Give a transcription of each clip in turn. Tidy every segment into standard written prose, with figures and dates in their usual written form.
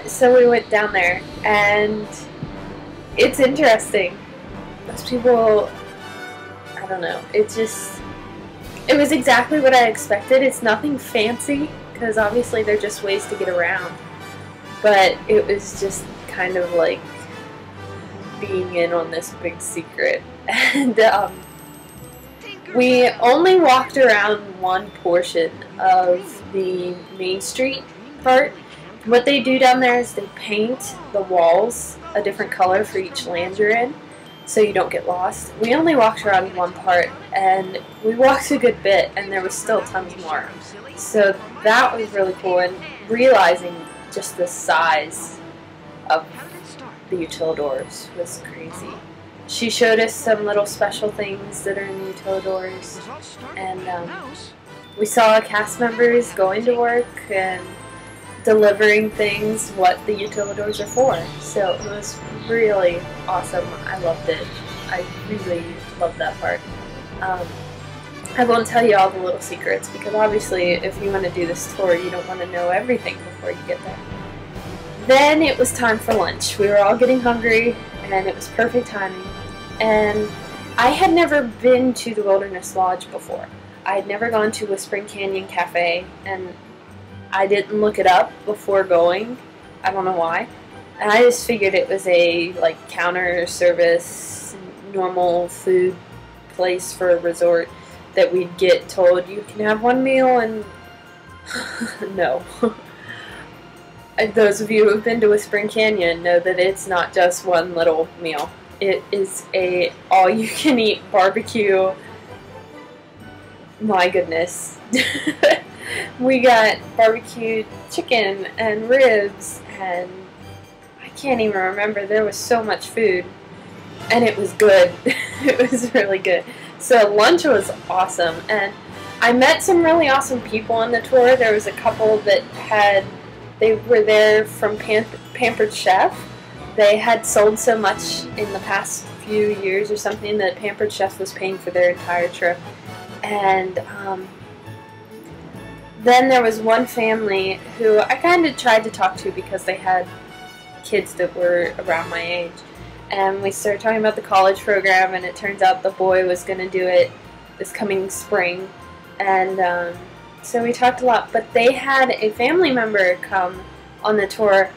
So we went down there, and it's interesting. Those people, I don't know, it was exactly what I expected. It's nothing fancy, because obviously they're just ways to get around, but it was just kind of like being in on this big secret. And we only walked around one portion of the Main Street part. What they do down there is they paint the walls a different color for each land you're in, so you don't get lost. We only walked around one part, and we walked a good bit, and there was still tons more. So that was really cool, and realizing just the size of the utilidors was crazy. She showed us some little special things that are in the utilidors, and we saw cast members going to work and delivering things what the utilidors are for. So it was really awesome. I loved it. I really loved that part. I won't tell you all the little secrets, because obviously if you want to do this tour, you don't want to know everything before you get there. Then it was time for lunch. We were all getting hungry, and it was perfect timing. And I had never been to the Wilderness Lodge before. I had never gone to Whispering Canyon Cafe, and I didn't look it up before going. I don't know why. And I just figured it was a like counter service, normal food place for a resort that we'd get told you can have one meal, and no. Those of you who have been to Whispering Canyon know that it's not just one little meal. It is a all-you-can-eat barbecue. My goodness. We got barbecued chicken and ribs, and I can't even remember. There was so much food, and it was good. It was really good. So lunch was awesome, and I met some really awesome people on the tour. There was a couple that they were there from Pampered Chef. They had sold so much in the past few years or something that Pampered Chef was paying for their entire trip. And then there was one family who I kind of tried to talk to because they had kids that were around my age. And we started talking about the college program, and it turns out the boy was going to do it this coming spring. And so we talked a lot, but they had a family member come on the tour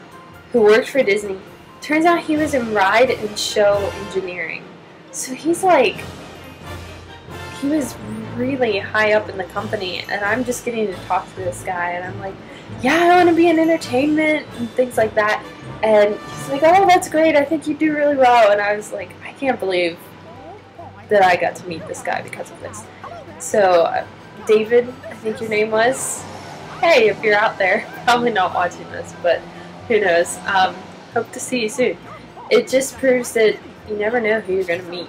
who worked for Disney. Turns out he was in ride and show engineering. So he's like, he was really high up in the company, and I'm just getting to talk to this guy, and I'm like, yeah, I want to be in entertainment and things like that. And he's like, oh, that's great, I think you do really well. And I was like, I can't believe that I got to meet this guy because of this. So David, I think your name was. Hey, if you're out there, probably not watching this, but who knows. Hope to see you soon. It just proves that you never know who you're going to meet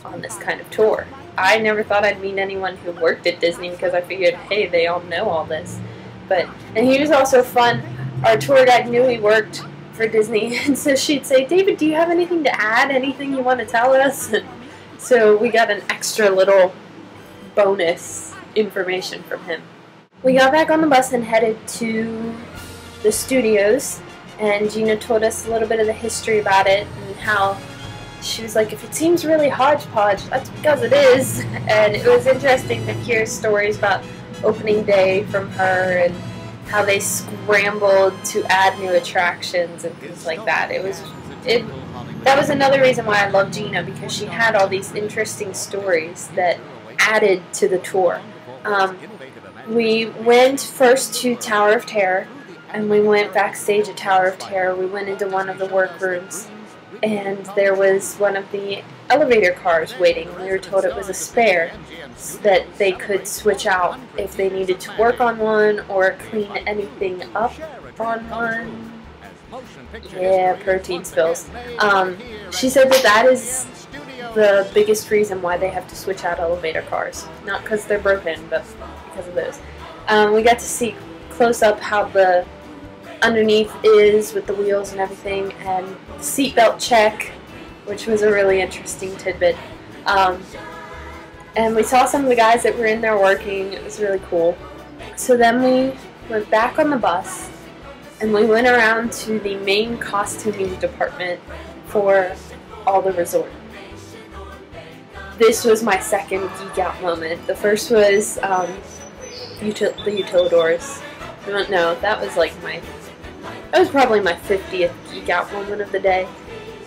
on this kind of tour. I never thought I'd meet anyone who worked at Disney, because I figured, hey, they all know all this. And he was also fun. Our tour guide knew he worked for Disney, and so she'd say, David, do you have anything to add? Anything you want to tell us? And so we got an extra little bonus information from him. We got back on the bus and headed to the studios, and Gina told us a little bit of the history about it, and how she was like, if it seems really hodgepodge, that's because it is. And it was interesting to hear stories about opening day from her, and how they scrambled to add new attractions and things like that. That was another reason why I love Gina, because she had all these interesting stories that added to the tour. We went first to Tower of Terror, and we went backstage at Tower of Terror. We went into one of the workrooms, and there was one of the elevator cars waiting. We were told it was a spare, so that they could switch out if they needed to work on one or clean anything up on one. Yeah, protein spills. She said that is the biggest reason why they have to switch out elevator cars. Not because they're broken, but because of those. We got to see close up how the underneath is with the wheels and everything, and seatbelt check, which was a really interesting tidbit. And we saw some of the guys that were in there working. It was really cool. So then we went back on the bus, and we went around to the main costuming department for all the resort. This was my second geek out moment. The first was the Utilidors. No, that was like that was probably my 50th geek out moment of the day,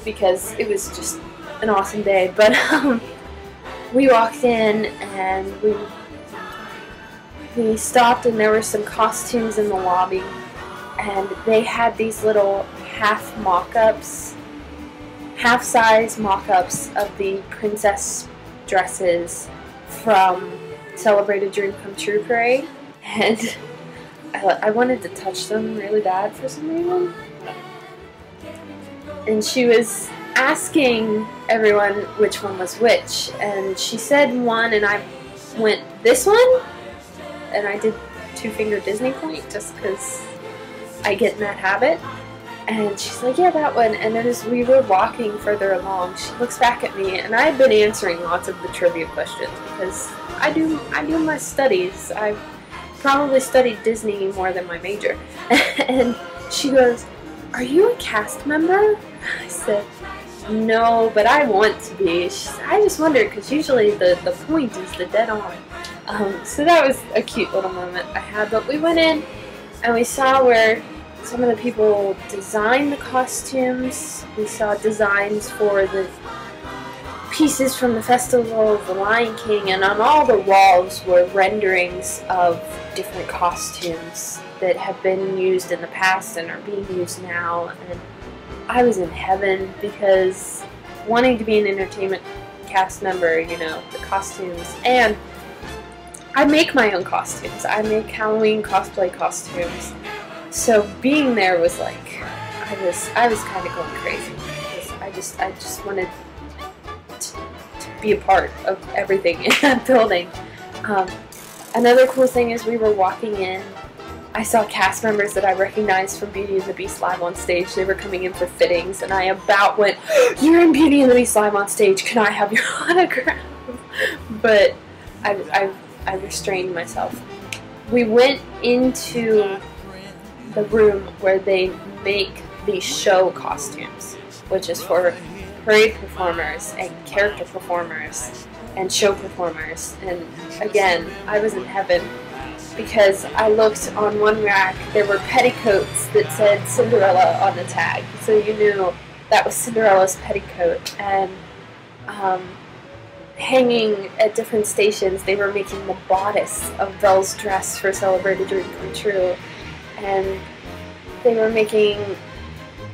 because it was just an awesome day. But we walked in and we stopped, and there were some costumes in the lobby, and they had these little half mock-ups, half-size mock-ups of the princess dresses from Celebrate a Dream Come True Parade, and I wanted to touch them really bad for some reason. And she was asking everyone which one was which, and she said one, and I went, this one? And I did two-finger Disney point just because I get in that habit. And she's like, yeah, that one. And then as we were walking further along, she looks back at me, and I had been answering lots of the trivia questions because I do my studies. I've probably studied Disney more than my major. And she goes, are you a cast member? I said, no, but I want to be. She said, I just wondered, because usually the point is the dead on. So that was a cute little moment I had. But we went in and we saw where some of the people designed the costumes. We saw designs for the pieces from the Festival of the Lion King, and on all the walls were renderings of different costumes that have been used in the past and are being used now. And I was in heaven, because wanting to be an entertainment cast member, you know, the costumes, and I make my own costumes. I make Halloween cosplay costumes. So being there was like, I was kind of going crazy, because I just wanted to be a part of everything in that building. Another cool thing is we were walking in, I saw cast members that I recognized from Beauty and the Beast live on stage. They were coming in for fittings, and I about went, you're in Beauty and the Beast live on stage, can I have your autograph? But I restrained myself. We went into the room where they make the show costumes, which is for parade performers and character performers and show performers. And again, I was in heaven, because I looked on one rack, there were petticoats that said Cinderella on the tag, so you knew that was Cinderella's petticoat. And hanging at different stations, they were making the bodice of Belle's dress for Celebrate a Dream Come True, and they were making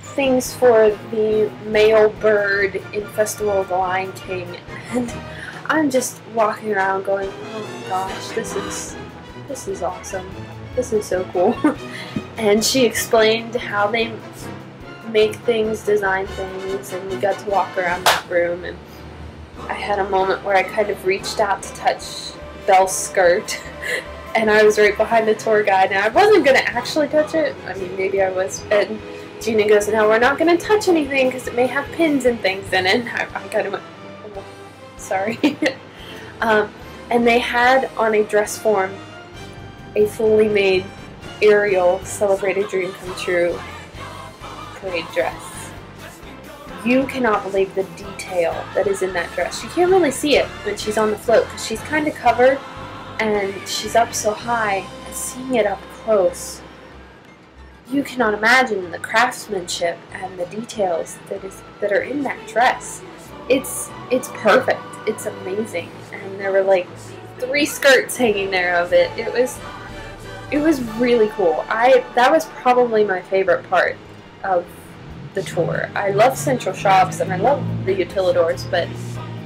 things for the male bird in Festival of the Lion King. And I'm just walking around going, oh my gosh, this is awesome. This is so cool. And she explained how they make things, design things, and we got to walk around that room, and I had a moment where I kind of reached out to touch Belle's skirt, and I was right behind the tour guide, and I wasn't going to actually touch it. I mean, maybe I was, and Gina goes, no, we're not going to touch anything because it may have pins and things in it. I kind of went, oh, sorry. And they had on a dress form a fully made Ariel Celebrate a Dream Come True parade dress. You cannot believe the detail that is in that dress. You can't really see it when she's on the float because she's kind of covered and she's up so high, and seeing it up close, you cannot imagine the craftsmanship and the details that are in that dress. It's perfect. It's amazing. And there were like 3 skirts hanging there of it. It was really cool. That was probably my favorite part of the tour. I love Central Shops and I love the Utilidors, but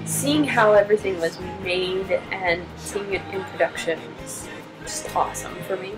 seeing how everything was made and seeing it in production was just awesome for me.